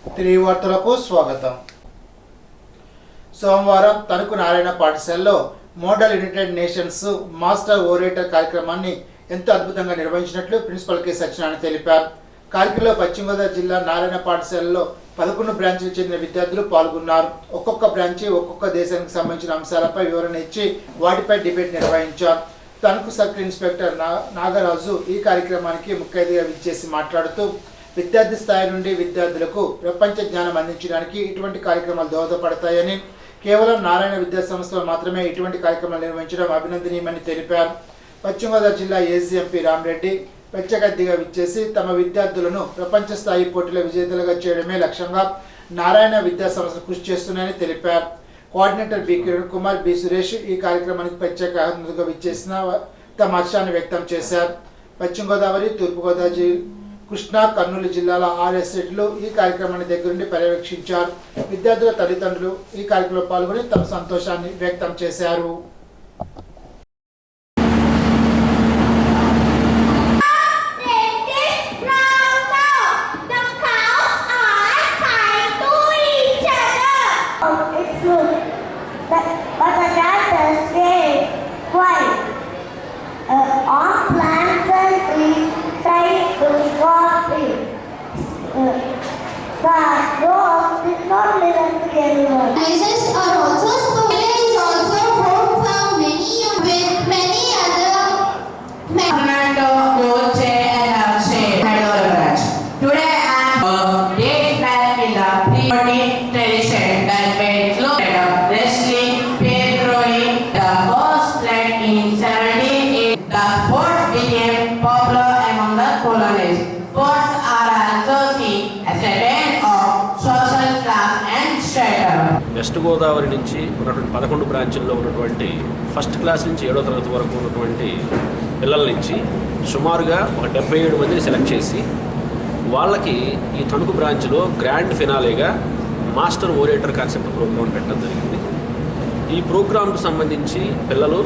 తిరిగి వార్తలకు స్వాగతం. సోమవారం తణుకు నారాయణ పాఠశాలలో model United nations master orator కార్యక్రమాన్ని ఎంతో అద్భుతంగా నిర్వహించినట్లు ప్రిన్సిపల్ కె సత్యనారాయణ తెలిపారు. కార్యక్రమంలో పశ్చిమ గోదావరి జిల్లా నారాయణ పాఠశాలలో 11 బ్రాంచ్లకు చెందిన విద్యార్థులు పాల్గొన్నారు. ఒక్కొక్క బ్రాంచి ఒక్కొక్క దేశానికి సంబంధించిన అంశాలపై వివరణ ఇచ్చి వాటిపై డిబేట్ నిర్వహించారు. తణుకు సర్కిల్ ఇన్స్పెక్టర్ నాగరాజు ఈ కార్యక్రమానికి ముఖ్య అతిథిగా విచ్చేసి మాట్లాడుతూ విద్యార్థి స్థాయి నుండి విద్యార్థులకు ప్రపంచ జ్ఞానం అందించడానికి ఇటువంటి కార్యక్రమాలు దోహదపడతాయని, కేవలం నారాయణ విద్యా సంస్థలు మాత్రమే ఇటువంటి కార్యక్రమాలు నిర్వహించడం అభినందనీయమని తెలిపారు. పశ్చిమ గోదావరి జిల్లా ఏసీఎంపీ రామరెడ్డి ప్రత్యేక అతిథిగా విచ్చేసి తమ విద్యార్థులను ప్రపంచ స్థాయి పోటీల విజేతలుగా చేయడమే లక్ష్యంగా నారాయణ విద్యా సంస్థలు కృషి చేస్తున్నాయని తెలిపారు. Coordinator B Kiran Kumar, B Suresh ఈ కార్యక్రమానికి ప్రత్యేక అతిథిగా విచ్చేసిన తమ హర్షాన్ని వ్యక్తం చేశారు. పశ్చిమ గోదావరి, తూర్పుగోదావరి, కృష్ణా, కర్నూలు జిల్లాల 6 ఎస్టేట్లు ఈ కార్యక్రమాన్ని దగ్గరుండి పర్యవేక్షించారు. విద్యార్థుల తల్లిదండ్రులు ఈ కార్యక్రమంలో పాల్గొని తమ సంతోషాన్ని వ్యక్తం చేశారు. Places are also spoken is also home for many with many other Fernando, Goche and Akshay had all branch. Today I am date man in the pre-morning tradition that made look at wrestling, spear throwing, the first flag in 1780. The sports became popular among the colonists. Sports are also seen as a band of social class and strata. West Godavari నుంచి ఉన్నటువంటి 11 బ్రాంచుల్లో ఉన్నటువంటి first class నుంచి 7వ తరగతి వరకు ఉన్నటువంటి పిల్లల నుంచి సుమారుగా ఒక 77 మందిని సెలెక్ట్ చేసి వాళ్ళకి ఈ తణుకు బ్రాంచ్లో grand ఫినాలేగా master orator concept programme పెట్టడం జరిగింది. ఈ ప్రోగ్రాంకు సంబంధించి పిల్లలు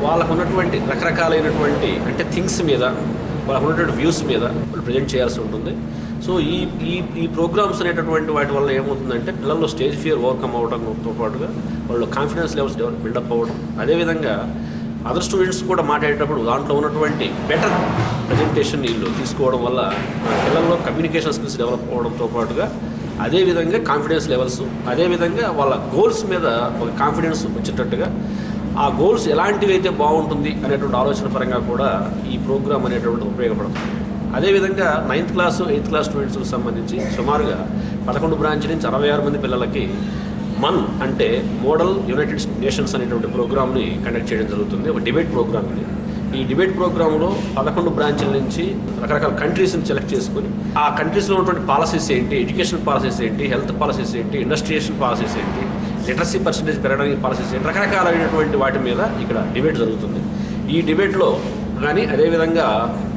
వాళ్ళకు ఉన్నటువంటి రకరకాలైనటువంటి అంటే థింగ్స్ మీద, వాళ్ళకు ఉన్నటువంటి వ్యూస్ మీద వాళ్ళు ప్రజెంట్ చేయాల్సి ఉంటుంది. సో ఈ ప్రోగ్రామ్స్ అనేటటువంటి వాటి వల్ల ఏమవుతుందంటే పిల్లల్లో స్టేజ్ ఫియర్ ఓవర్కమ్ అవ్వడంతో పాటుగా వాళ్ళు కాన్ఫిడెన్స్ లెవెల్స్ బిల్డప్ అవ్వడం, అదేవిధంగా అదర్ స్టూడెంట్స్ కూడా మాట్లాడేటప్పుడు దాంట్లో ఉన్నటువంటి బెటర్ ప్రజెంటేషన్ వీళ్ళు తీసుకోవడం వల్ల పిల్లల్లో కమ్యూనికేషన్ స్కిల్స్ డెవలప్ అవ్వడంతో పాటుగా అదేవిధంగా కాన్ఫిడెన్స్ లెవెల్స్, అదేవిధంగా వాళ్ళ గోల్స్ మీద ఒక కాన్ఫిడెన్స్ వచ్చేటట్టుగా ఆ గోల్స్ ఎలాంటివి అయితే బాగుంటుంది అనేటువంటి ఆలోచన పరంగా కూడా ఈ ప్రోగ్రామ్ అనేటువంటి ఉపయోగపడుతుంది. అదేవిధంగా 9th క్లాస్ 8th క్లాస్ స్టూడెంట్స్కి సంబంధించి సుమారుగా 11 బ్రాంచ్ నుంచి 66 మంది పిల్లలకి మన్ అంటే మోడల్ యునైటెడ్ నేషన్స్ అనేటువంటి ప్రోగ్రామ్ని కండక్ట్ చేయడం జరుగుతుంది. ఒక డిబేట్ ప్రోగ్రామ్ ఇది. ఈ డిబేట్ ప్రోగ్రాంలో 11 బ్రాంచ్ల నుంచి రకరకాల కంట్రీస్ని సెలెక్ట్ చేసుకొని ఆ కంట్రీస్లో ఉన్నటువంటి పాలసీస్ ఏంటి, ఎడ్యుకేషన్ పాలసీస్ ఏంటి, హెల్త్ పాలసీస్ ఏంటి, ఇండస్ట్రియల్ పాలసీస్ ఏంటి, లిటరసీ పర్సెంటేజ్ పెరగడానికి పాలసీస్ ఏంటి, రకరకాలైనటువంటి వాటి మీద ఇక్కడ డిబేట్ జరుగుతుంది. ఈ డిబేట్లో కానీ అదేవిధంగా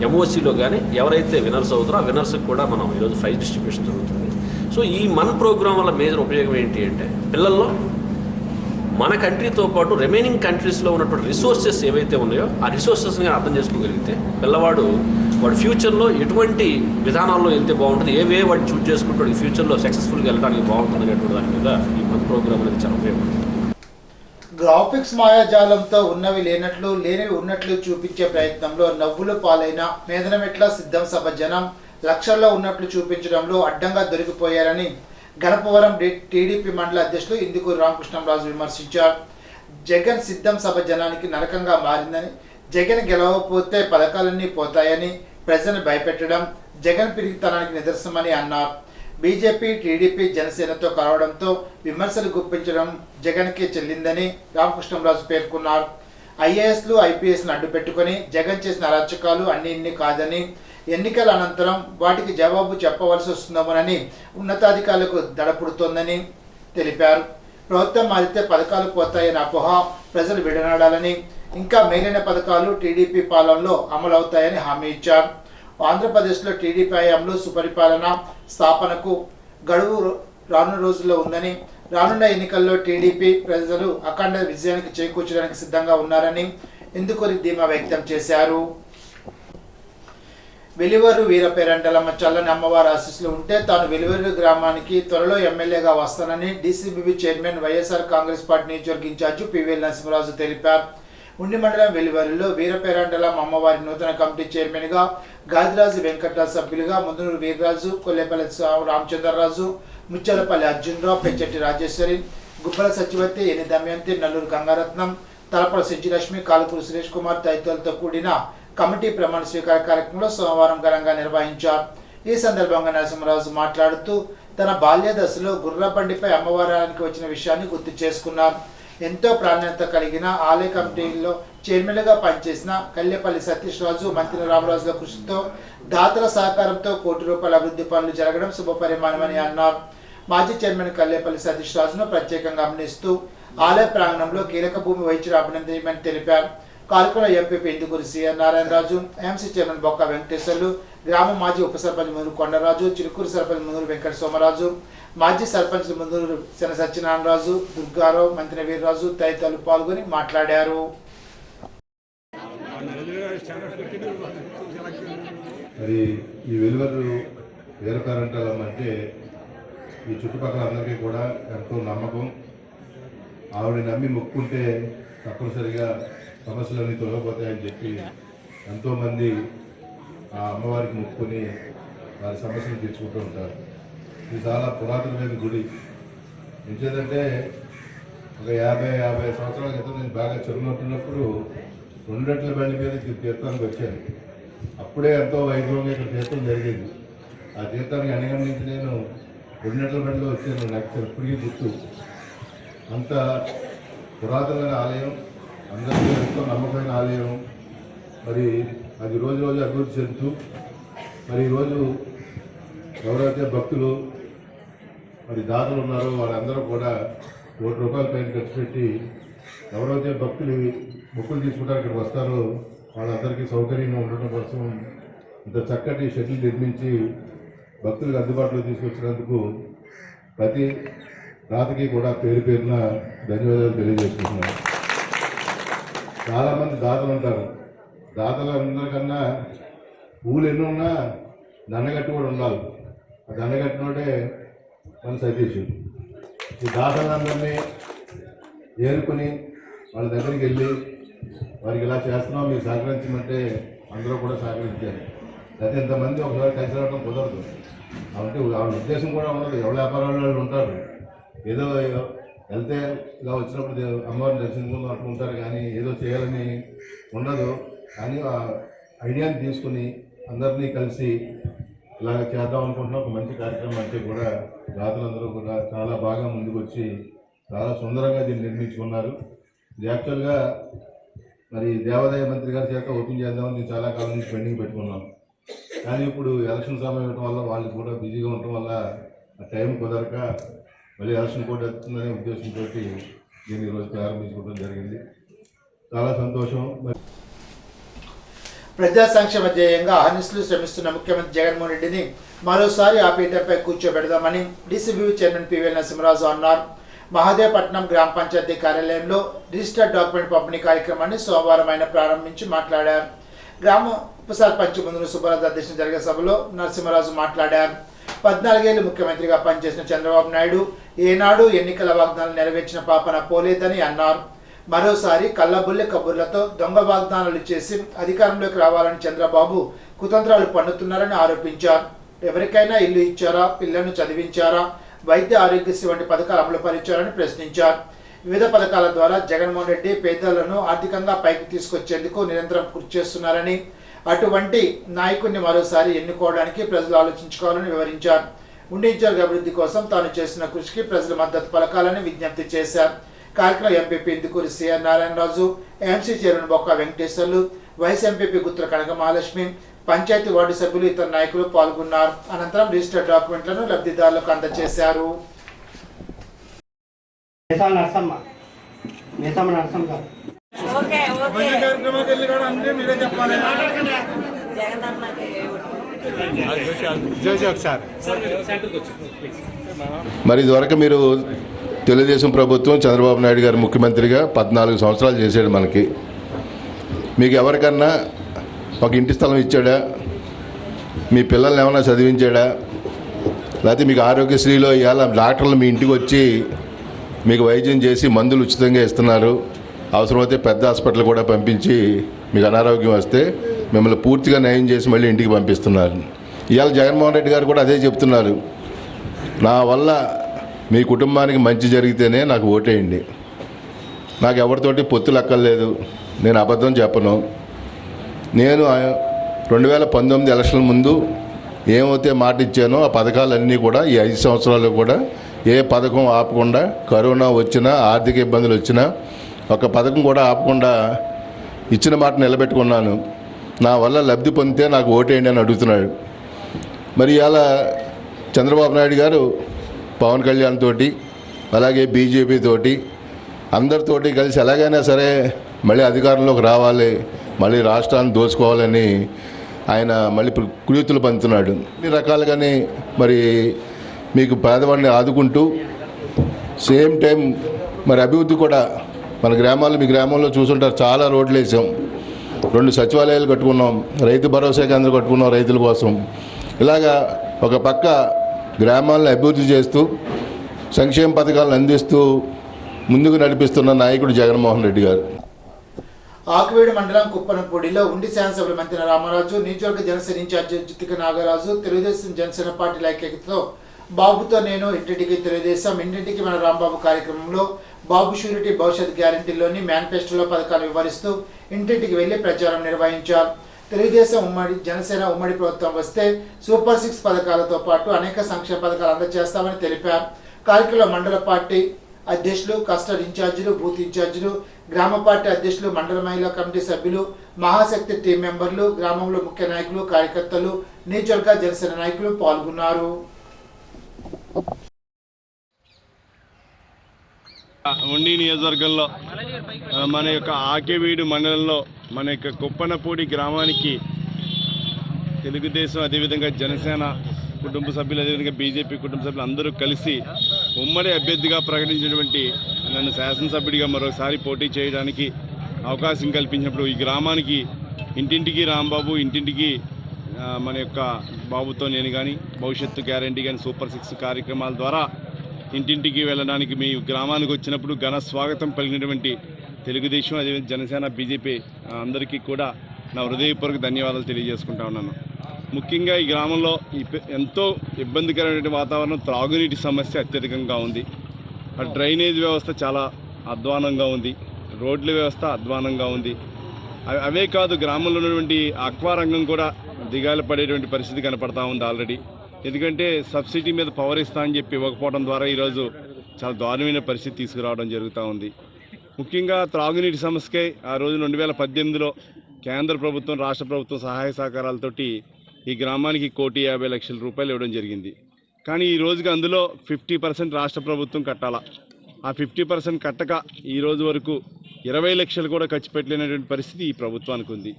ఎంఓసీలో కానీ ఎవరైతే విన్నర్స్ అవుతారో ఆ విన్నర్స్కి కూడా మనం ఈరోజు ప్రైజ్ డిస్ట్రిబ్యూషన్ జరుగుతుంది. సో ఈ మన ప్రోగ్రాం వల్ల మేజర్ ఉపయోగం ఏంటి అంటే పిల్లల్లో మన కంట్రీతో పాటు రిమైనింగ్ కంట్రీస్లో ఉన్నటువంటి రిసోర్సెస్ ఏవైతే ఉన్నాయో ఆ రిసోర్సెస్ని అర్థం చేసుకోగలిగితే పిల్లవాడు వాడు ఫ్యూచర్లో ఎటువంటి విధానాల్లో వెళ్తే బాగుంటుంది, ఏ వాడు చూజ్ చేసుకుంటాడు ఫ్యూచర్లో సక్సెస్ఫుల్గా వెళ్ళడానికి బాగుంటుంది అనేటువంటి దాని మీద ఈ మన ప్రోగ్రామ్ అనేది చాలా ఉపయోగపడుతుంది. గ్రాఫిక్స్ మాయాజాలంతో ఉన్నవి లేనట్లు, లేనివి ఉన్నట్లు చూపించే ప్రయత్నంలో నవ్వులు పాలైన మేదనమెట్ల సిద్ధం సభ జనం లక్షల్లో ఉన్నట్లు చూపించడంలో అడ్డంగా దొరికిపోయారని గణపవరం టీడీపీ మండల అధ్యక్షులు ఇందుకూరు రామకృష్ణరాజు విమర్శించారు. జగన్ సిద్ధం సభ జనానికి నరకంగా మారిందని, జగన్ గెలవకపోతే పథకాలన్నీ పోతాయని ప్రజలను భయపెట్టడం జగన్ పిరిగితనానికి నిదర్శనమని అన్నారు. బీజేపీ, టీడీపీ, జనసేనతో కలవడంతో విమర్శలు గుప్పించడం జగన్కే చెల్లిందని రామకృష్ణరాజు పేర్కొన్నారు. ఐఏఎస్లు, ఐపీఎస్ను అడ్డుపెట్టుకుని జగన్ చేసిన అరాచకాలు అన్ని కాదని, ఎన్నికల అనంతరం వాటికి జవాబు చెప్పవలసి వస్తుందోనని ఉన్నతాధికారులకు దడపుడుతోందని తెలిపారు. ప్రభుత్వం మారితే పథకాలు పోతాయని అపోహ ప్రజలు విడనాడాలని, ఇంకా మేలైన పథకాలు టీడీపీ పాలనలో అమలవుతాయని హామీ ఇచ్చారు. ఆంధ్రప్రదేశ్లో టీడీపీ హయాంలో సుపరిపాలన స్థాపనకు గడువు రానున్న రోజుల్లో ఉందని, రానున్న ఎన్నికల్లో టీడీపీ ప్రజలు అఖండ విజయానికి చేకూర్చడానికి సిద్ధంగా ఉన్నారని ఇందుకూరి ధీమా వ్యక్తం చేశారు. వెలివరు వీరపేరంటలమ్మ చల్లని అమ్మవారి ఆశీస్సులు ఉంటే తాను వెలివరు గ్రామానికి త్వరలో ఎమ్మెల్యేగా వస్తానని డీసీబీబీ చైర్మన్ వైఎస్ఆర్ కాంగ్రెస్ పార్టీ నియోజకవర్గ ఇన్ఛార్జి పివిఎల్ నరసింహరాజు తెలిపారు. ఉండి మండలం వెలివరిలో వీరపేరంటలమ్మ అమ్మవారి నూతన కమిటీ చైర్మన్గా గాదిరాజు వెంకట్రాజు సభ్యులుగా ముందునూరు వీర్రాజు, కొల్లేపల్లి రామచంద్రరాజు, ముచ్చలపల్లి అర్జునరావు, పెంచెట్టి రాజేశ్వరి, గుబ్బల సచివతి, ఎని దమయంతి, నల్లూరు గంగారత్నం, తలపల సిజ్జిలక్ష్మి, కాలుపూరు సురేష్ కుమార్ తదితరులతో కూడిన కమిటీ ప్రమాణ స్వీకార కార్యక్రమంలో సోమవారం ఘనంగా నిర్వహించారు. ఈ సందర్భంగా నరసింహరాజు మాట్లాడుతూ తన బాల్య దశలో గుర్రబండిపై అమ్మవారానికి వచ్చిన విషయాన్ని గుర్తు చేసుకున్నారు. ఎంతో ప్రాధాన్యత కలిగిన ఆలయ కమిటీలో చైర్మన్గా పనిచేసిన కల్లేపల్లి సతీష్ రాజు, మంత్రి రామరాజుల కృషితో దాతల సహకారంతో ₹1 కోటి అభివృద్ధి పనులు జరగడం శుభపరిమాణమని అన్నారు. మాజీ చైర్మన్ కల్లేపల్లి సతీష్ రాజును ప్రత్యేకంగా గమనిస్తూ ఆలయ ప్రాంగణంలో కీలక భూమి వహించిన అభినందనమని తెలిపారు. కార్యక్రమంలో MPP Indukuri CR Narayana Raju, MC chairman బొక్క వెంకటేశ్వర్లు, గ్రామ మాజీ ఉప సర్పంచ్ ముందూరు కొండరాజు, చిలుకూరు సర్పంచ్ ముందూరు వెంకట సోమరాజు, మాజీ సర్పంచ్ ముందూరు శన సత్యనారాయణరాజు, దుర్గారావు, మంత్రి వీర్రాజు తదితరులు పాల్గొని మాట్లాడారు. మరి ఈ వెలువరు వీరపేరంటలమ్మ అంటే ఈ చుట్టుపక్కల అందరికీ కూడా ఎంతో నమ్మకం. ఆవిడ నమ్మి మొక్కుంటే తప్పనిసరిగా సమస్యలన్నీ తొలగిపోతాయని చెప్పి ఎంతోమంది ఆ అమ్మవారికి మొక్కుని వారి సమస్యలు తీర్చుకుంటూ ఉంటారు. ఇది చాలా పురాతనమైన గుడి. ఎంచేదంటే ఒక 50 సంవత్సరాల క్రితం నేను బాగా చదువుతున్నప్పుడు 2 రెట్ల బండి మీద తీర్థానికి వచ్చాను. అప్పుడే ఎంతో వైభవంగా ఇక్కడ తీర్థం జరిగింది. ఆ తీర్థానికి అనేకం నుంచి నేను 2 రెట్ల బండిలో వచ్చాను. నాకు ఎప్పటికీ గుర్తు. అంత పురాతనమైన ఆలయం, అందరికీ ఎంతో నమ్మకమైన ఆలయం. మరి అది రోజు రోజు అభివృద్ధి చెందుతూ మరి ఈరోజు ఎవరైతే భక్తులు మరి దాతలు ఉన్నారో వాళ్ళందరూ కూడా ₹1 కోటి పైన ఖర్చు పెట్టి ఎవరైతే భక్తులు మొక్కులు తీసుకుంటారు ఇక్కడికి వస్తారో వాళ్ళందరికీ సౌకర్యంగా ఉండటం కోసం ఇంత చక్కటి షెడ్యూల్ నిర్మించి భక్తులకు అందుబాటులో తీసుకొచ్చినందుకు ప్రతి దాతకి కూడా పేరు పేరున ధన్యవాదాలు తెలియజేసుకుంటున్నాను. చాలామంది దాతలు ఉంటారు. దాతలు అందరికన్నా పూలు ఎన్ని ఉన్నా దండగట్టి కూడా ఉండాలి. ఆ దండగట్టినోడే మన సతీష్. ఈ దాతలందరినీ ఏరుకుని వాళ్ళ దగ్గరికి వెళ్ళి వారికి ఇలా చేస్తున్నాం మీరు సహకరించమంటే అందరూ కూడా సహకరించారు. అయితే ఇంతమంది ఒకసారి కలిసి రావడం కుదరదు. అంటే వాళ్ళ ఉద్దేశం కూడా ఉండదు. ఎవరి వ్యాపారాలు ఉంటారు. ఏదో వెళ్తే ఇలా వచ్చినప్పుడు అమ్మవారిని దర్శించుకుందాం అట్లా ఉంటారు, కానీ ఏదో చేయాలని ఉండదు. కానీ ఆ ఐడియాని తీసుకుని అందరినీ కలిసి ఇలాగ చేద్దాం అనుకుంటున్న ఒక మంచి కార్యక్రమం అంటే కూడా దాతలందరూ కూడా చాలా బాగా ముందుకు వచ్చి చాలా సుందరంగా దీన్ని నిర్మించుకున్నారు. ఇది యాక్చువల్గా మరి దేవాదాయ మంత్రి గారి చేత ఓపెన్ చేద్దామని నేను చాలా కాలం నుంచి పెండింగ్ పెట్టుకున్నాం. కానీ ఇప్పుడు ఎలక్షన్ సమయం ఇవ్వడం వల్ల వాళ్ళు కూడా బిజీగా ఉండటం వల్ల ఆ టైం కుదరక మళ్ళీ ఎలక్షన్ కూడా వస్తుందనే ఉద్దేశంతో దీన్ని ఈరోజు ప్రారంభించుకోవడం జరిగింది. చాలా సంతోషం. ప్రజా సంక్షేమ ధ్యేయంగా అహర్నిశలు శ్రమిస్తున్న ముఖ్యమంత్రి జగన్మోహన్ రెడ్డిని మరోసారి ఆ పీఠంపై కూర్చోబెడదామని డీసీబీ చైర్మన్ పివిఎల్ నరసింహరాజు అన్నారు. మహదేవపట్నం గ్రామ పంచాయతీ కార్యాలయంలో రిజిస్టర్డ్ డాక్యుమెంట్ పంపిణీ కార్యక్రమాన్ని సోమవారం ఆయన ప్రారంభించి మాట్లాడారు. గ్రామ ఉప సర్పంచ్ ముందు సుబ్బారాజు అధ్యక్షతన జరిగే సభలో నరసింహరాజు మాట్లాడారు. 14 ఏళ్లు ముఖ్యమంత్రిగా పనిచేసిన చంద్రబాబు నాయుడు ఏనాడు ఎన్నికల వాగ్దానాలు నెరవేర్చిన పాపన పోలేదని అన్నారు. మరోసారి కళ్ళబుల్లె కబుర్లతో దొంగ వాగ్దానాలు చేసి అధికారంలోకి రావాలని చంద్రబాబు కుతంత్రాలు పన్నుతున్నారని ఆరోపించారు. ఎవరికైనా ఇల్లు ఇచ్చారా, పిల్లలను చదివించారా, వైద్య ఆరోగ్యశ్రీ వంటి పథకాలు అమలు పరిచారని ప్రశ్నించారు. వివిధ పథకాల ద్వారా జగన్మోహన్ రెడ్డి పేదలను ఆర్థికంగా పైకి తీసుకొచ్చేందుకు నిరంతరం కృషి చేస్తున్నారని, అటువంటి నాయకుడిని మరోసారి ఎన్నుకోవడానికి ప్రజలు ఆలోచించుకోవాలని వివరించారు. ఉండి అభివృద్ధి కోసం తాను చేస్తున్న కృషికి ప్రజల మద్దతు పలకాలని విజ్ఞప్తి చేశారు. కార్యక్రమం MPP Indukuri CR Narayana Raju, MC chairman బొక్క వెంకటేశ్వర్లు, వైస్ ఎంపీపీ గుత్తుల కనక మహాలక్ష్మి, పంచాయతీ వార్డు సభ్యులు, ఇతర నాయకులు పాల్గొన్నారు. అనంతరం రిజిస్టర్డ్ డాక్యుమెంట్లను లబ్ధిదారులకు అందజేశారు. మరి ఇదివరకు మీరు తెలుగుదేశం ప్రభుత్వం చంద్రబాబు నాయుడు గారు ముఖ్యమంత్రిగా 14 సంవత్సరాలు చేశాడు. మనకి మీకు ఎవరికన్నా ఒక ఇంటి స్థలం ఇచ్చాడా, మీ పిల్లల్ని ఏమైనా చదివించాడా? లేకపోతే మీకు ఆరోగ్యశ్రీలో ఇవాళ డాక్టర్లు మీ ఇంటికి వచ్చి మీకు వైద్యం చేసి మందులు ఉచితంగా ఇస్తున్నారు. అవసరమైతే పెద్ద హాస్పిటల్ కూడా పంపించి మీకు అనారోగ్యం వస్తే మిమ్మల్ని పూర్తిగా నయం చేసి మళ్ళీ ఇంటికి పంపిస్తున్నారు. ఇవాళ జగన్మోహన్ రెడ్డి గారు కూడా అదే చెప్తున్నారు. నా వల్ల మీ కుటుంబానికి మంచి జరిగితేనే నాకు ఓటేయండి. నాకు ఎవరితోటి పొత్తులు అక్కర్లేదు. నేను అబద్ధం చెప్పను. నేను 2019 ఎలక్షన్ ముందు ఏమైతే మాట ఇచ్చానో ఆ పథకాలన్నీ కూడా ఈ 5 సంవత్సరాలు కూడా ఏ పథకం ఆపకుండా, కరోనా వచ్చినా ఆర్థిక ఇబ్బందులు వచ్చినా ఒక పథకం కూడా ఆపకుండా ఇచ్చిన మాట నిలబెట్టుకున్నాను. నా వల్ల లబ్ధి పొందితే నాకు ఓటేయండి అని అడుగుతున్నాడు. మరి ఇలా చంద్రబాబు నాయుడు గారు పవన్ కళ్యాణ్ తోటి అలాగే బీజేపీ తోటి అందరితోటి కలిసి ఎలాగైనా సరే మళ్ళీ అధికారంలోకి రావాలి, మళ్ళీ రాష్ట్రాన్ని దోచుకోవాలని ఆయన మళ్ళీ కుయుక్తులు పంచుతున్నాడు. అన్ని రకాలుగానే మరి మీకు పేదవాడిని ఆదుకుంటూ సేమ్ టైం మరి అభివృద్ధి కూడా మన గ్రామాల్లో, మీ గ్రామంలో చూసుంటారు, చాలా రోడ్లు వేసాం, 2 సచివాలయాలు కట్టుకున్నాం, రైతు భరోసా కేంద్రం కట్టుకున్నాం రైతుల కోసం. ఇలాగా ఒక పక్క గ్రామాలను అభివృద్ధి చేస్తూ సంక్షేమ పథకాలను అందిస్తూ ముందుకు నడిపిస్తున్న నాయకుడు జగన్మోహన్ రెడ్డి గారు. ఆకువేడు మండలం కుప్పనపూడిలో ఉండి శాసనసభ్యులు మంత్రి రామరాజు, నియోజకవర్గ జనసేన ఇన్ఛార్జి జితిక నాగరాజు, తెలుగుదేశం జనసేన పార్టీల ఐక్యతతో బాబుతో నేను ఇంటింటికి తెలుగుదేశం, ఇంటింటికి మన రాంబాబు కార్యక్రమంలో బాబు షూరిటీ భవిష్యత్ గ్యారంటీలోని మేనిఫెస్టోలో పథకాలు వివరిస్తూ ఇంటింటికి వెళ్లి ప్రచారం నిర్వహించారు. తెలుగుదేశం ఉమ్మడి జనసేన ఉమ్మడి ప్రభుత్వం వస్తే సూపర్ 6 పథకాలతో పాటు అనేక సంక్షేమ పథకాలు అందజేస్తామని తెలిపారు. కార్యక్రమంలో మండల పార్టీ అధ్యక్షులు, క్లస్టర్ ఇన్ఛార్జీలు, బూత్ ఇన్ఛార్జీలు, గ్రామ పార్టీ అధ్యక్షులు, మండల మహిళా కమిటీ సభ్యులు, మహాశక్తి టీం మెంబర్లు, గ్రామంలో ముఖ్య నాయకులు, కార్యకర్తలు, నియోజకవర్గ జనసేన నాయకులు పాల్గొన్నారు. ఉండి నియోజకవర్గంలో మన యొక్క ఆకేవీడు మండలంలో మన యొక్క కుప్పనపూడి గ్రామానికి తెలుగుదేశం అదేవిధంగా జనసేన కుటుంబ సభ్యులు అదేవిధంగా బీజేపీ కుటుంబ సభ్యులు అందరూ కలిసి ఉమ్మడి అభ్యర్థిగా ప్రకటించినటువంటి నన్ను శాసనసభ్యుడిగా మరోసారి పోటీ చేయడానికి అవకాశం కల్పించినప్పుడు ఈ గ్రామానికి ఇంటింటికి రాంబాబు, ఇంటింటికి మన యొక్క బాబుతో నేను కానీ, భవిష్యత్తు గ్యారంటీ కానీ, సూపర్ 6 కార్యక్రమాల ద్వారా ఇంటింటికి వెళ్ళడానికి మీ గ్రామానికి వచ్చినప్పుడు ఘన స్వాగతం పలికినటువంటి తెలుగుదేశం అదేవిధంగా జనసేన బీజేపీ అందరికీ కూడా నా హృదయపూర్వక ధన్యవాదాలు తెలియజేసుకుంటా ఉన్నాను. ముఖ్యంగా ఈ గ్రామంలో ఎంతో ఇబ్బందికరమైన వాతావరణం, త్రాగునీటి సమస్య అత్యధికంగా ఉంది. డ్రైనేజ్ వ్యవస్థ చాలా అధ్వానంగా ఉంది, రోడ్ల వ్యవస్థ అధ్వానంగా ఉంది. అవే కాదు, గ్రామంలో ఉన్నటువంటి ఆక్వా రంగం కూడా దిగాలు పడేటువంటి పరిస్థితి కనపడతా ఉంది ఆల్రెడీ. ఎందుకంటే సబ్సిడీ మీద పవర్ ఇస్తా అని చెప్పి ఇవ్వకపోవడం ద్వారా ఈరోజు చాలా దారుణమైన పరిస్థితి తీసుకురావడం జరుగుతూ ఉంది. ముఖ్యంగా త్రాగునీటి సమస్యకై ఆ రోజు 2018లో కేంద్ర ప్రభుత్వం, రాష్ట్ర ప్రభుత్వం సహాయ సహకారాలతోటి ఈ గ్రామానికి 1,50,00,000 రూపాయలు ఇవ్వడం జరిగింది. కానీ ఈ రోజుకి అందులో 50% రాష్ట్ర ప్రభుత్వం కట్టాలా. ఆ 50% కట్టక ఈ రోజు వరకు 20 లక్షలు కూడా ఖర్చు పెట్టలేనటువంటి పరిస్థితి ఈ ప్రభుత్వానికి ఉంది.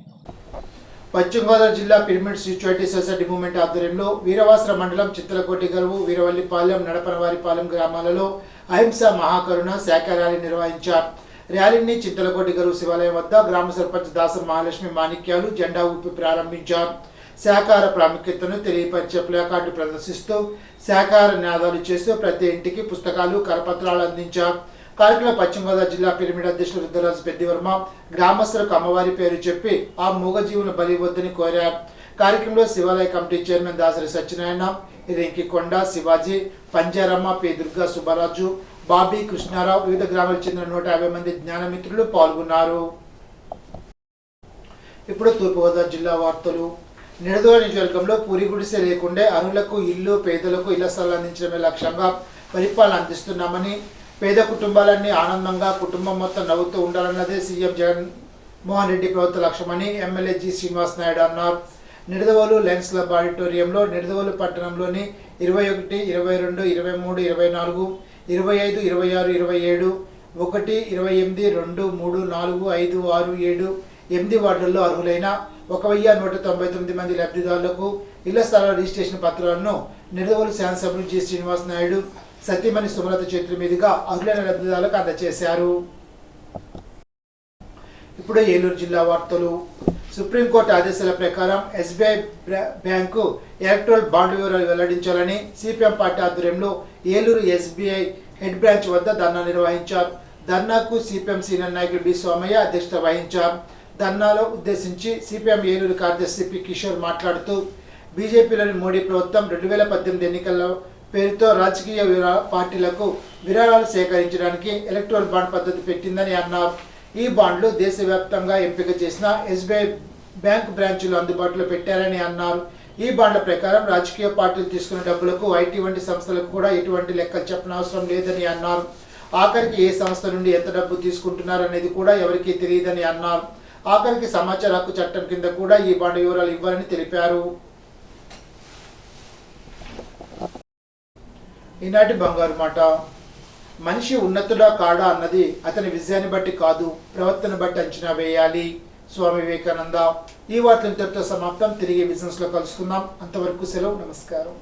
పశ్చిమ గోదావరి జిల్లా పిరమిడ్ స్పిరిచువాలిటీ సొసైటీ మూవ్మెంట్ ఆధ్వర్యంలో వీరవాసర మండలం చిత్తలకోటి గరువు, వీరవల్లిపాలెం, నడపనవారిపాలెం గ్రామాలలో అహింస మహాకరుణ శాఖ ర్యాలీ నిర్వహించారు. ర్యాలీని చింతలకోటి గరువు శివాలయం వద్ద గ్రామ సర్పంచ్ దాసం మహాలక్ష్మి మాణిక్యాలు జెండా ఊపి ప్రారంభించారు. శాకాహార ప్రాముఖ్యతను తెలియపరిచే ప్లాకార్డు ప్రదర్శిస్తూ శాకాహార నినాదాలు చేస్తూ ప్రతి ఇంటికి పుస్తకాలు, కరపత్రాలు అందించారు. కార్యక్రమంలో పశ్చిమ గోదావరి జిల్లా పిరమిడ్ అధ్యక్షులు రుద్రరాజు పెద్దివర్మ గ్రామస్తులకు అమ్మవారి పేరు చెప్పి ఆ మూగజీవులను బలి వద్దని కోరారు. కార్యక్రమంలో శివాలయ committee chairman Dasari Satyanarayana, Rinkikonda Shivaji, Panjaramma, P Durga Subbaraju, Bobby, Krishnarao, వివిధ గ్రామాలకు చెందిన 150 మంది జ్ఞానమిత్రులు పాల్గొన్నారు. ఇప్పుడు తూర్పుగోదావరి జిల్లా వార్తలు. నిడదవోలు నియోజకవర్గంలో పూరి గుడిసె లేకుండే అర్హులకు ఇల్లు, పేదలకు ఇళ్ల స్థలాలు అందించడమే లక్ష్యంగా పరిపాలన అందిస్తున్నామని, పేద కుటుంబాలన్నీ ఆనందంగా కుటుంబం మొత్తం నవ్వుతూ ఉండాలన్నదే సీఎం జగన్మోహన్ రెడ్డి ప్రభుత్వ లక్ష్యమని ఎమ్మెల్యే జి శ్రీనివాస్ నాయుడు అన్నారు. నిడదవోలు లయన్స్ క్లబ్ ఆడిటోరియంలో నిడదవోలు పట్టణంలోని 21, 22, 23, 24, 25, 26, 27, 1, 28, 2, 3, 4, 5, 6, 7, 8 వార్డుల్లో అర్హులైన 1,199 మంది లబ్ధిదారులకు ఇళ్ల స్థలాల రిజిస్ట్రేషన్ పత్రాలను నిడదవోలు శాసనసభ్యులు జి శ్రీనివాస్ నాయుడు సతీమణి సుమలత చేతుల మీదుగా అర్హులైన లబ్ధిదారులకు అందజేశారు. ఇప్పుడు ఏలూరు జిల్లా వార్తలు. సుప్రీంకోర్టు ఆదేశాల ప్రకారం ఎస్బీఐ బ్యాంకు ఎలక్ట్రల్ బాండ్ వివరాలు వెల్లడించాలని సిపిఎం పార్టీ ఆధ్వర్యంలో ఏలూరు ఎస్బీఐ హెడ్ బ్రాంచ్ వద్ద ధర్నా నిర్వహించారు. ధర్నాకు సిపిఎం సీనియర్ నాయకులు బి స్వామయ్య అధ్యక్షత వహించారు. ధర్నాలో ఉద్దేశించి సిపిఎం ఏలూరు కార్యదర్శి పి కిషోర్ మాట్లాడుతూ బీజేపీలోని మోడీ ప్రభుత్వం 2018 ఎన్నికల్లో పేరుతో రాజకీయ పార్టీలకు విరాళాలు సేకరించడానికి ఎలక్ట్రల్ బాండ్ పద్ధతి పెట్టిందని అన్నారు. ఈ బాండ్లు దేశవ్యాప్తంగా ఎంపిక చేసిన ఎస్బీఐ బ్యాంక్ బ్రాంచులు అందుబాటులో పెట్టారని అన్నారు. ఈ బాండ్ల ప్రకారం రాజకీయ పార్టీలు తీసుకున్న డబ్బులకు ఐటీ వంటి సంస్థలకు కూడా ఎటువంటి లెక్కలు చెప్పనవసరం లేదని అన్నారు. ఆఖరికి ఏ సంస్థ నుండి ఎంత డబ్బు తీసుకుంటున్నారనేది కూడా ఎవరికీ తెలియదని అన్నారు. ఆఖరికి సమాచార హక్కు చట్టం కింద కూడా ఈ బాండ్ వివరాలు ఇవ్వాలని తెలిపారు. ఈనాటి బంగారు మాట. మనిషి ఉన్నతుడా కాడా అన్నది అతని విజయాన్ని బట్టి కాదు, ప్రవర్తన బట్టి అంచనా వేయాలి. స్వామి వివేకానంద. ఈ వార్తలు ఇంతటితో సమాప్తం. తిరిగి బిజినెస్ లో కలుసుకుందాం. అంతవరకు సెలవు. నమస్కారం.